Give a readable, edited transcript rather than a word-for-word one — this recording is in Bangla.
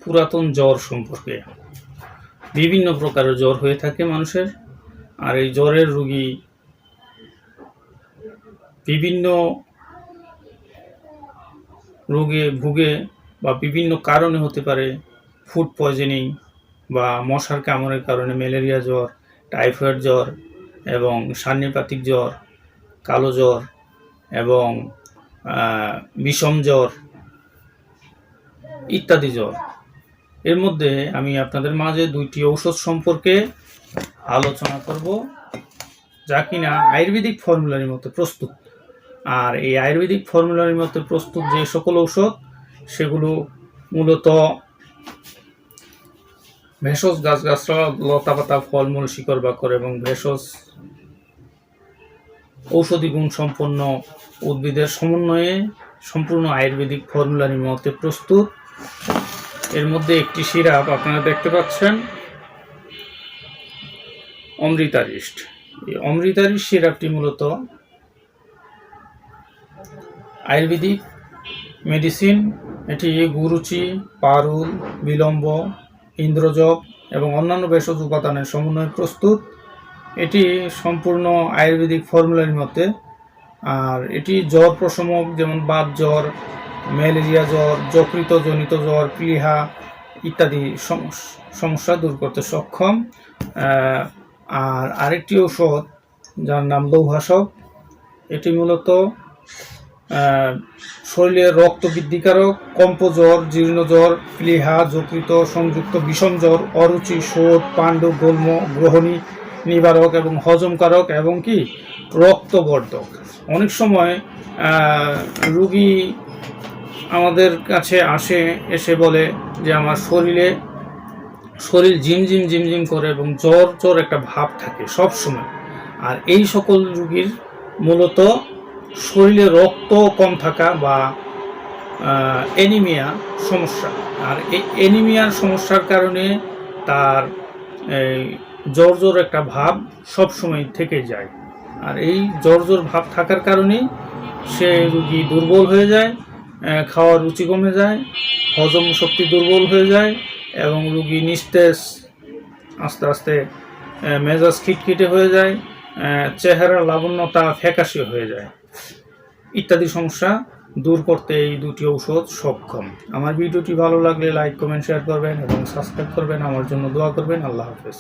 পুরাতন জ্বর সম্পর্কে। বিভিন্ন প্রকারের জ্বর হয়ে থাকে মানুষের, আর এই জ্বরের রোগী বিভিন্ন রোগে ভুগে বা বিভিন্ন কারণে হতে পারে। ফুড পয়জনিং বা মশার কামড়ের কারণে ম্যালেরিয়া জ্বর, টাইফয়েড জ্বর এবং সান্নিপাতিক জ্বর, কালো জ্বর এবং বিষম জ্বর ইত্যাদি জ্বর। এর মধ্যে আমি আপনাদের মাঝে 2টি ঔষধ সম্পর্কে আলোচনা করব, যা কিনা আয়ুর্বেদিক ফর্মুলার মতো প্রস্তুত। আর এই আয়ুর্বেদিক ফর্মুলার মতো প্রস্তুত যে সকল ঔষধ, সেগুলো মূলত ভেষজ গাছগাছরা, লতাপাতা, ফলমূল, শিকড় বাকড় এবং ভেষজ ঔষধি গুণ সম্পন্ন উদ্ভিদের সমন্বয়ে সম্পূর্ণ আয়ুর্বেদিক ফর্মুলার মতে প্রস্তুত। এর মধ্যে একটি সিরাপ আপনারা দেখতে পাচ্ছেন, অমৃতারিষ্ট। এই অমৃতারিষ্ট সিরাপটি মূলত আয়ুর্বেদিক মেডিসিন। এটি গুরুচি, পারুল, বিলম্ব, ইন্দ্রজব এবং অন্যান্য ভেষজ উপাদানের সমন্বয়ে প্রস্তুত। এটি সম্পূর্ণ আয়ুর্বেদিক ফর্মুলার মতে। আর এটি জ্বর প্রশমক, যেমন বাত জ্বর, ম্যালেরিয়া জ্বর, যকৃতজনিত জ্বর, প্লীহা ইত্যাদি সমস্যা দূর করতে সক্ষম। আর আরেকটি ঔষধ যার নাম লৌহাসব। এটি মূলত শরীরের রক্ত বৃদ্ধিকারক, কম্পজ্বর, জীর্ণজ্বর, প্লীহা, যকৃত সংযুক্ত বিষম জ্বর, অরুচি, শোধ, পাণ্ডু, গোল্ম, গ্রহণী নিবারক এবং হজমকারক এবং কি রক্তবর্ধক। অনেক সময় রোগী আমাদের কাছে এসে বলে যে আমার শরীর ঝিমঝিম করে এবং জ্বর একটা ভাব থাকে সব সময়। আর এই সকল রোগীর মূলত শরীরে রক্ত কম থাকা বা অ্যানিমিয়া সমস্যা। আর এই অ্যানিমিয়ার সমস্যার কারণে তার জ্বর একটা ভাব সব সময় থেকে যায়। আর এই জ্বর ভাব থাকার কারণেই সে রোগী দুর্বল হয়ে যায়, খাওয়ার রুচি কমে যায়, হজম শক্তি দুর্বল হয়ে যায় এবং রোগী নিস্তেজ, আস্তে আস্তে মেজাজ খিটখিটে হয়ে যায়, চেহারার লাবণ্যতা ফ্যাকাশে হয়ে যায় ইত্যাদি সমস্যা দূর করতে এই 2টি ঔষধ সক্ষম। আমার ভিডিওটি ভালো লাগলে লাইক, কমেন্ট, শেয়ার করবেন এবং সাবস্ক্রাইব করবেন। আমার জন্য দোয়া করবেন। আল্লাহ হাফেজ।